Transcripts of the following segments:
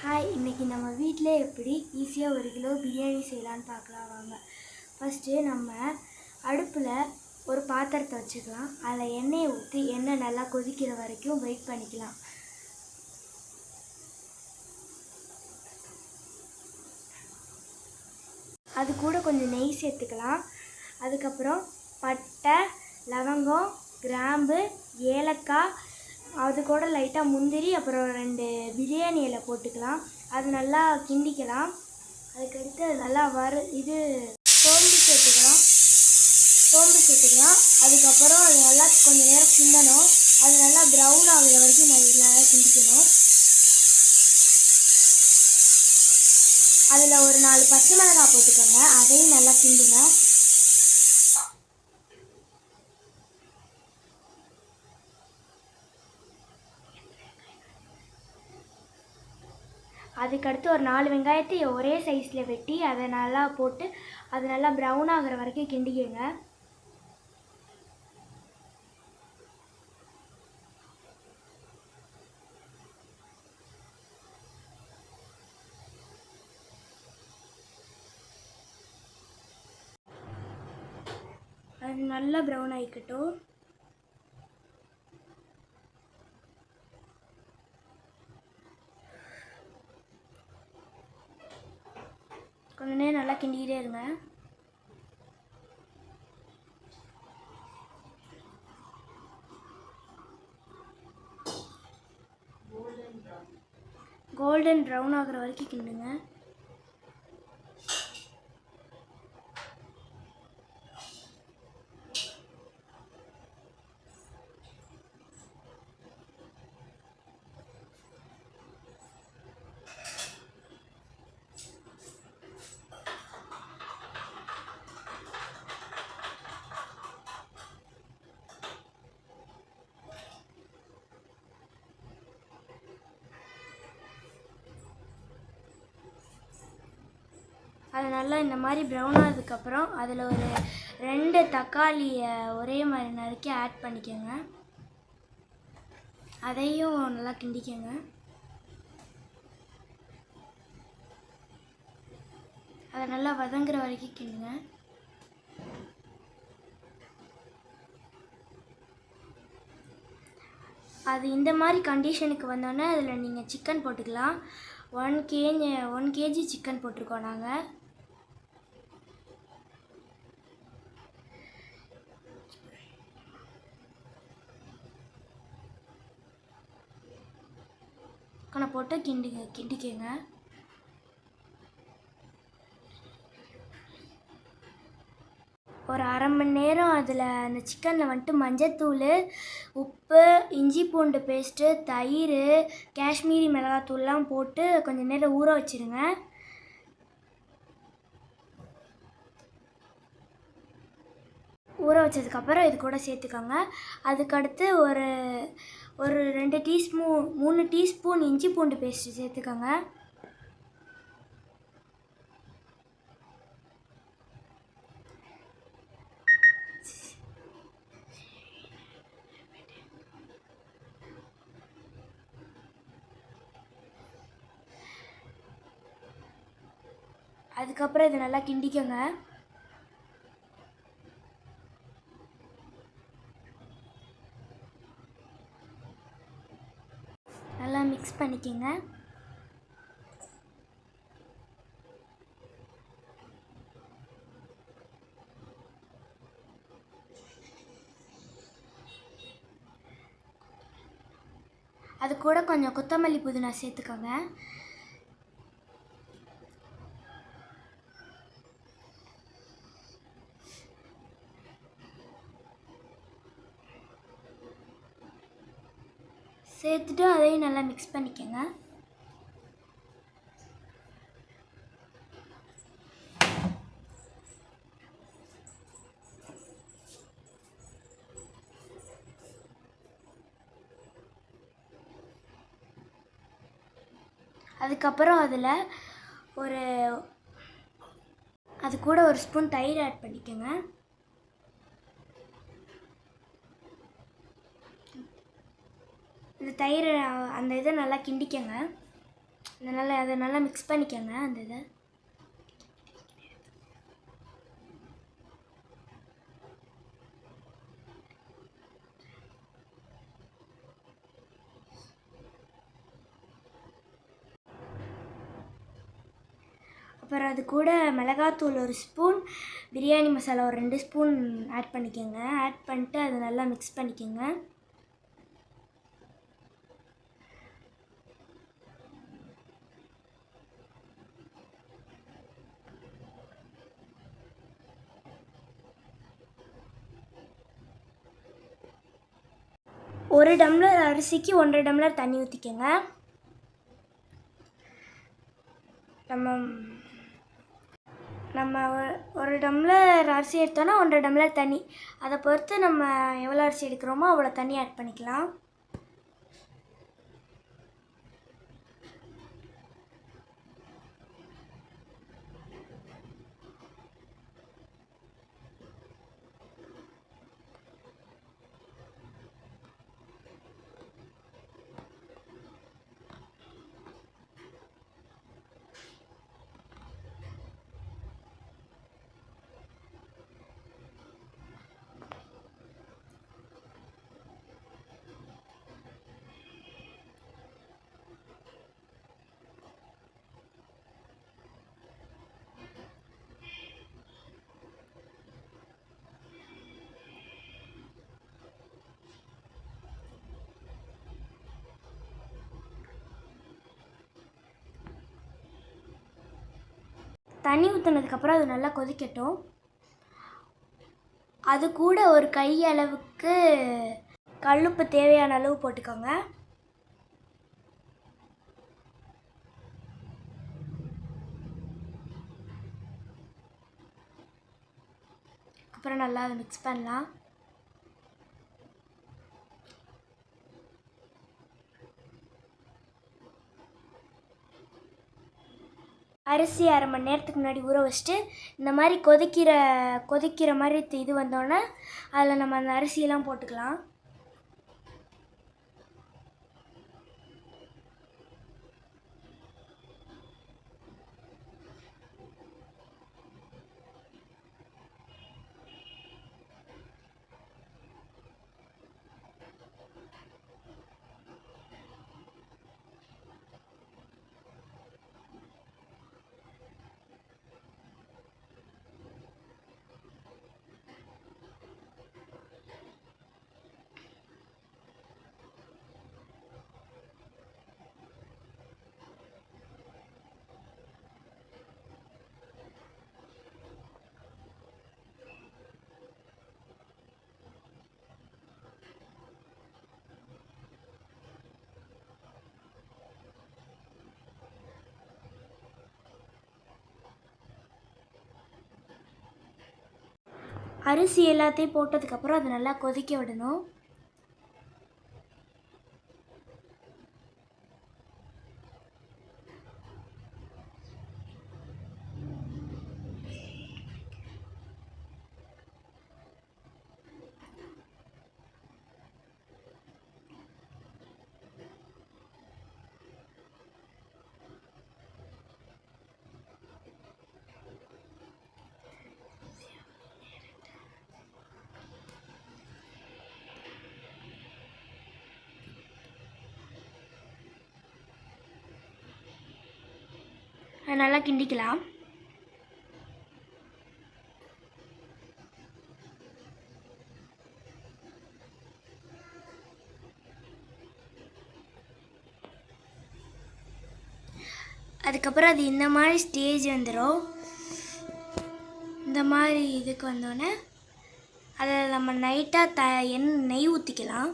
Hi, இன்றைக்கி நம்ம வீட்டிலே எப்படி ஈஸியாக 1 கிலோ பிரியாணி செய்யலான்னு பார்க்கலாம் வாங்க. ஃபஸ்ட்டு நம்ம அடுப்பில் ஒரு பாத்திரத்தை வச்சுக்கலாம். அதில் எண்ணெயை ஊற்றி எண்ணெய் நல்லா கொதிக்கிற வரைக்கும் வெயிட் பண்ணிக்கலாம். அது கூட கொஞ்சம் நெய் சேர்த்துக்கலாம். அதுக்கப்புறம் பட்டை, லவங்கம், கிராம்பு, ஏலக்காய், அது கூட லைட்டாக முந்திரி, அப்புறம் 2 பிரியாணி இலை போட்டுக்கலாம். அது நல்லா கிண்டிக்கலாம். அதுக்கடுத்து அது நல்லா சோம்பு சேர்த்துக்கலாம். அதுக்கப்புறம் அது நல்லா கொஞ்சம் நேரம் கிண்டணும். அது நல்லா ப்ரௌன் ஆகுற வரைக்கும் நல்லா கிண்டிக்கணும். அதில் ஒரு 4 பச்சை மிளகாய் போட்டுக்கோங்க. அதையும் நல்லா கிண்டுங்க. அதுக்கடுத்து ஒரு 4 வெங்காயத்தை ஒரே சைஸில் வெட்டி அதை நல்லா போட்டு அது நல்லா ப்ரௌன் ஆகிற வரைக்கும் கிண்டிக்கங்க. அது நல்லா ப்ரௌன் ஆகிக்கட்டும். கொஞ்ச நேரம் நல்லா கிண்டிக்கிட்டே இருங்க. கோல்டன் ப்ரௌன் ஆகிற வரைக்கும் கிண்டுங்க. அது நல்லா இந்த மாதிரி ப்ரௌன் ஆனதுக்கப்புறம் அதில் ஒரு 2 தக்காளியை ஒரே மாதிரி நறுக்கி ஆட் பண்ணிக்கோங்க. அதையும் நல்லா கிண்டிக்கோங்க. அதை நல்லா வதங்குற வரைக்கும் கிண்டுங்க. அது இந்த மாதிரி கண்டிஷனுக்கு வந்தோடனே அதில் நீங்கள் சிக்கன் போட்டுக்கலாம். 1 kg சிக்கன் போட்டிருக்கோம் நாங்கள். போட்டு கிண்டிக்கங்க. ஒரு 1/2 மணி நேரம் அதில் அந்த சிக்கனில் வந்துட்டு மஞ்சத்தூள், உப்பு, இஞ்சி பூண்டு பேஸ்ட்டு, தயிர், காஷ்மீரி மிளகாத்தூள்லாம் போட்டு கொஞ்சம் நேரம் ஊற வச்சுருங்க. ஊற வச்சதுக்கப்புறம் இது கூட சேர்த்துக்கோங்க. அதுக்கடுத்து ஒரு 3 டீஸ்பூன் இஞ்சி பூண்டு பேஸ்ட்டு சேர்த்துக்கோங்க. அதுக்கப்புறம் இதை நல்லா கிண்டிக்கோங்க. நல்லா மிக்ஸ் பண்ணிக்கோங்க. அது கூட கொஞ்சம் கொத்தமல்லி புதினா சேர்த்துக்கோங்க. சேர்த்துட்டு அதையும் நல்லா மிக்ஸ் பண்ணிக்கோங்க. அதுக்கப்புறம் அது கூட 1 ஸ்பூன் தயிர் ஆட் பண்ணிக்கோங்க. இந்த தயிர் அந்த இதை நல்லா கிண்டிக்கங்க. அதனால் அதை நல்லா மிக்ஸ் பண்ணிக்கோங்க அந்த இதை. அப்புறம் அது கூட மிளகாத்தூள் 1 ஸ்பூன், பிரியாணி மசாலா ஒரு 2 ஸ்பூன் ஆட் பண்ணிக்கோங்க. ஆட் பண்ணிட்டு அதை நல்லா மிக்ஸ் பண்ணிக்கோங்க. ஒரு டம்ளர் அரிசிக்கு 1.5 டம்ளர் தண்ணி ஊற்றிக்கோங்க. நம்ம ஒரு டம்ளர் அரிசி எடுத்தோன்னா 1.5 டம்ளர் தண்ணி, அதை பொறுத்து நம்ம எவ்வளோ அரிசி எடுக்கிறோமோ அவ்வளோ தண்ணி ஆட் பண்ணிக்கலாம். தண்ணி ஊற்றினதுக்கப்புறம் அது நல்லா கொதிக்கட்டும். அது கூட ஒரு கை அளவுக்கு கல்லுப்பு தேவையான அளவு போட்டுக்கோங்க. அப்புறம் நல்லா அதை மிக்ஸ் பண்ணலாம். அரிசி 1/2 மணி நேரத்துக்கு முன்னாடி ஊற வச்சுட்டு இந்த மாதிரி கொதிக்கிற மாதிரி இது வந்தோடனே அதில் நம்ம அந்த அரிசியெல்லாம் போட்டுக்கலாம். அரிசி எல்லாத்தையும் போட்டதுக்கப்புறம் அதை நல்லா கொதிக்க விடணும். நல்லா கிண்டிக்கலாம். அதுக்கப்புறம் அது இந்த மாதிரி ஸ்டேஜ் வந்துடும். இந்த மாதிரி இதுக்கு வந்தோடனே அதில் நம்ம நைட்டாக நெய் ஊற்றிக்கலாம்.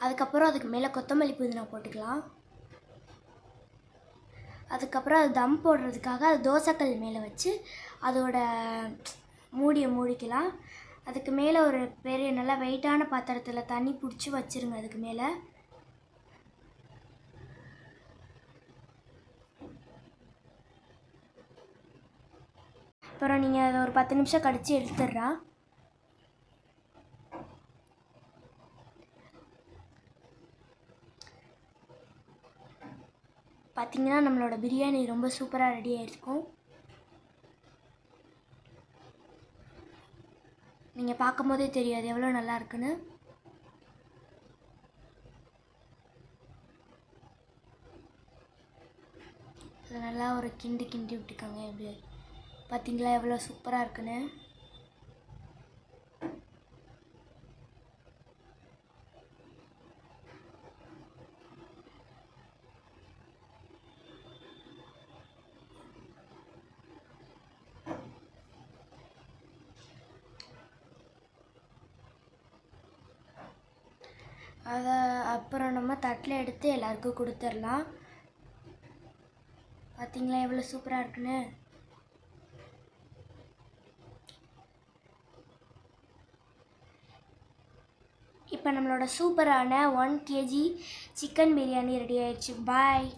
அதுக்கப்புறம் அதுக்கு மேலே கொத்தமல்லி புதினா போட்டுக்கலாம். அதுக்கப்புறம் அது தம் போடுறதுக்காக அது தோசைக்கல் மேலே வச்சு அதோட மூடியை மூடிக்கலாம். அதுக்கு மேலே ஒரு பெரிய நல்லா வெயிட்டான பாத்திரத்தில் தண்ணி பிடிச்சி வச்சுருங்க. அதுக்கு மேலே அப்புறம் நீங்கள் அதை ஒரு 10 நிமிஷம் கழித்து எடுத்துடுறா. பார்த்திங்கன்னா நம்மளோட பிரியாணி ரொம்ப சூப்பராக ரெடி ஆகிருக்கும். நீங்கள் பார்க்கும் போதே தெரியாது எவ்வளோ நல்லா இருக்குன்னு. அது நல்லா ஒரு கிண்டி விட்டுக்கோங்க. எப்படி பார்த்தீங்களா எவ்வளோ சூப்பராக இருக்குன்னு. அதை அப்புறம் நம்ம தட்டில் எடுத்து எல்லாருக்கும் கொடுத்துடலாம். பார்த்தீங்களா எவ்வளோ சூப்பராக இருக்குன்னு. இப்போ நம்மளோட சூப்பரான 1 kg சிக்கன் பிரியாணி ரெடி ஆயிடுச்சு. பாய்.